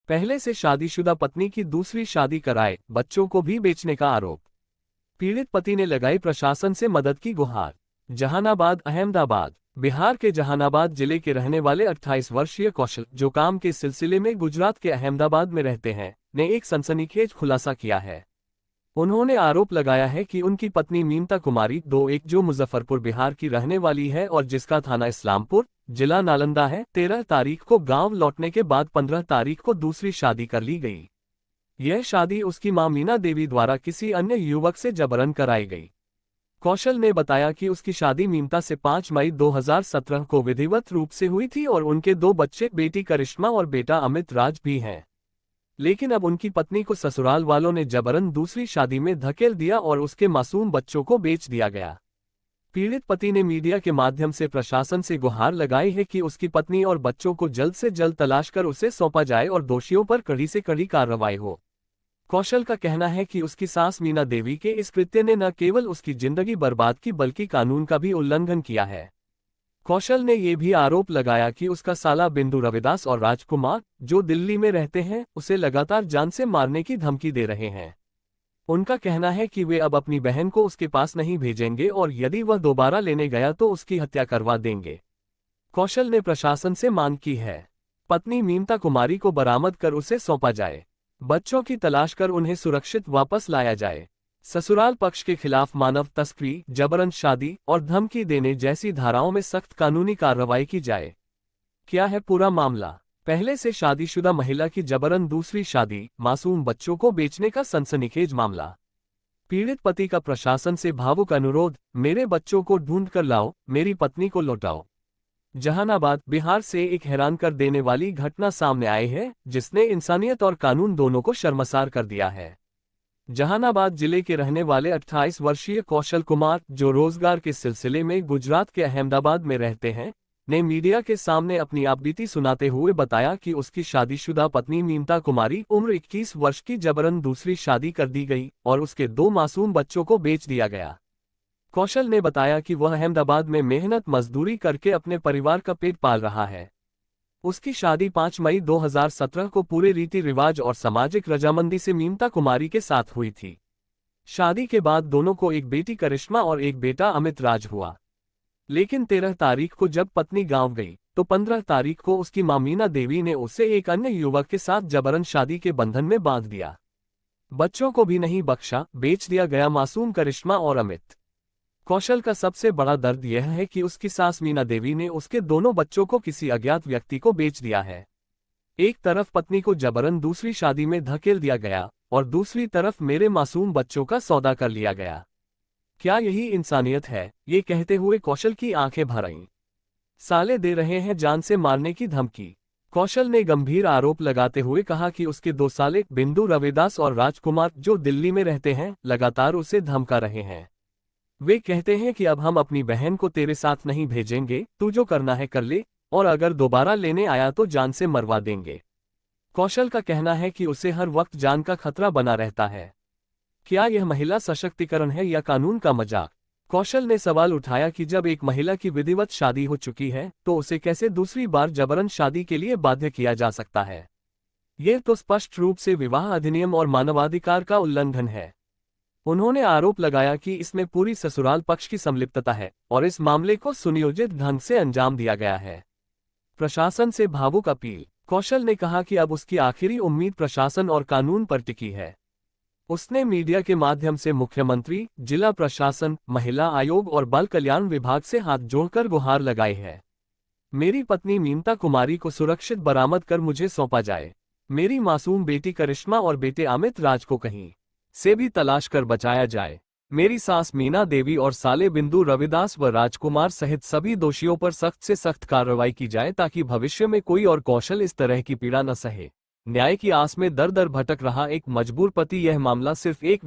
पहले से शादीशुदा पत्नी की दूसरी शादी कराए, बच्चों को भी बेचने का आरोप। पीड़ित पति ने लगाई प्रशासन से मदद की गुहार। जहानाबाद अहमदाबाद। बिहार के जहानाबाद जिले के रहने वाले 28 वर्षीय कौशल, जो काम के सिलसिले में गुजरात के अहमदाबाद में रहते हैं, ने एक सनसनीखेज खुलासा किया है। उन्होंने आरोप लगाया है कि उनकी पत्नी मीमता कुमारी 21 जो मुजफ्फरपुर बिहार की रहने वाली है और जिसका थाना इस्लामपुर, जिला नालंदा है, 13 तारीख को गांव लौटने के बाद 15 तारीख को दूसरी शादी कर ली गई। यह शादी उसकी मां मीना देवी द्वारा किसी अन्य युवक से जबरन कराई गई। कौशल ने बताया कि उसकी शादी मीमता से 5 मई 2017 को विधिवत रूप से हुई थी और उनके 2 बच्चे, बेटी करिश्मा और बेटा अमित राज भी हैं। लेकिन अब उनकी पत्नी को ससुराल वालों ने जबरन दूसरी शादी में धकेल दिया और उसके मासूम बच्चों को बेच दिया गया। पीड़ित पति ने मीडिया के माध्यम से प्रशासन से गुहार लगाई है कि उसकी पत्नी और बच्चों को जल्द से जल्द तलाश कर उसे सौंपा जाए और दोषियों पर कड़ी से कड़ी कार्रवाई हो। कौशल का कहना है कि उसकी सास मीना देवी के इस कृत्य ने न केवल उसकी जिंदगी बर्बाद की बल्कि कानून का भी उल्लंघन किया है। कौशल ने यह भी आरोप लगाया कि उसका साला बिंदु रविदास और राजकुमार, जो दिल्ली में रहते हैं, उसे लगातार जान से मारने की धमकी दे रहे हैं। उनका कहना है कि वे अब अपनी बहन को उसके पास नहीं भेजेंगे और यदि वह दोबारा लेने गया तो उसकी हत्या करवा देंगे। कौशल ने प्रशासन से मांग की है, पत्नी मीमता कुमारी को बरामद कर उसे सौंपा जाए, बच्चों की तलाश कर उन्हें सुरक्षित वापस लाया जाए, ससुराल पक्ष के खिलाफ मानव तस्करी, जबरन शादी और धमकी देने जैसी धाराओं में सख्त कानूनी कार्रवाई की जाए। क्या है पूरा मामला? पहले से शादीशुदा महिला की जबरन दूसरी शादी, मासूम बच्चों को बेचने का सनसनीखेज मामला। पीड़ित पति का प्रशासन से भावुक अनुरोध, मेरे बच्चों को ढूंढ कर लाओ, मेरी पत्नी को लौटाओ। जहानाबाद, बिहार से एक हैरान कर देने वाली घटना सामने आई है, जिसने इंसानियत और कानून दोनों को शर्मसार कर दिया है। जहानाबाद जिले के रहने वाले 28 वर्षीय कौशल कुमार, जो रोजगार के सिलसिले में गुजरात के अहमदाबाद में रहते हैं, ने मीडिया के सामने अपनी आपबीती सुनाते हुए बताया कि उसकी शादीशुदा पत्नी मीमता कुमारी उम्र 21 वर्ष की जबरन दूसरी शादी कर दी गई और उसके 2 मासूम बच्चों को बेच दिया गया। कौशल ने बताया कि वह अहमदाबाद में मेहनत मजदूरी करके अपने परिवार का पेट पाल रहा है। उसकी शादी 5 मई 2017 को पूरे रीति रिवाज और सामाजिक रजामंदी से मीमता कुमारी के साथ हुई थी। शादी के बाद दोनों को एक बेटी करिश्मा और एक बेटा अमित राज हुआ। लेकिन 13 तारीख को जब पत्नी गांव गई तो 15 तारीख को उसकी मां मीना देवी ने उसे एक अन्य युवक के साथ जबरन शादी के बंधन में बांध दिया। बच्चों को भी नहीं बख्शा, बेच दिया गया मासूम करिश्मा और अमित। कौशल का सबसे बड़ा दर्द यह है कि उसकी सास मीना देवी ने उसके दोनों बच्चों को किसी अज्ञात व्यक्ति को बेच दिया है। एक तरफ पत्नी को जबरन दूसरी शादी में धकेल दिया गया और दूसरी तरफ मेरे मासूम बच्चों का सौदा कर लिया गया। क्या यही इंसानियत है? ये कहते हुए कौशल की आंखें भर आईं। साले दे रहे हैं जान से मारने की धमकी। कौशल ने गंभीर आरोप लगाते हुए कहा कि उसके 2 साले बिंदु रविदास और राजकुमार, जो दिल्ली में रहते हैं, लगातार उसे धमका रहे हैं। वे कहते हैं कि अब हम अपनी बहन को तेरे साथ नहीं भेजेंगे, तू जो करना है कर ले, और अगर दोबारा लेने आया तो जान से मरवा देंगे। कौशल का कहना है कि उसे हर वक्त जान का खतरा बना रहता है। क्या यह महिला सशक्तिकरण है या कानून का मजाक? कौशल ने सवाल उठाया कि जब एक महिला की विधिवत शादी हो चुकी है तो उसे कैसे दूसरी बार जबरन शादी के लिए बाध्य किया जा सकता है? यह तो स्पष्ट रूप से विवाह अधिनियम और मानवाधिकार का उल्लंघन है। उन्होंने आरोप लगाया कि इसमें पूरी ससुराल पक्ष की संलिप्तता है और इस मामले को सुनियोजित ढंग से अंजाम दिया गया है। प्रशासन से भावुक अपील। कौशल ने कहा कि अब उसकी आखिरी उम्मीद प्रशासन और कानून पर टिकी है। उसने मीडिया के माध्यम से मुख्यमंत्री, जिला प्रशासन, महिला आयोग और बाल कल्याण विभाग से हाथ जोड़कर गुहार लगाई है। मेरी पत्नी मीमता कुमारी को सुरक्षित बरामद कर मुझे सौंपा जाए। मेरी मासूम बेटी करिश्मा और बेटे अमित राज को कहीं से भी तलाश कर बचाया जाए। मेरी सास मीना देवी और साले बिंदु रविदास व राजकुमार सहित सभी दोषियों पर सख्त से सख्त कार्रवाई की जाए ताकि भविष्य में कोई और कौशल इस तरह की पीड़ा न सहे। न्याय की आस में दर दर भटक रहा एक मजबूर पति। यह मामला सिर्फ एक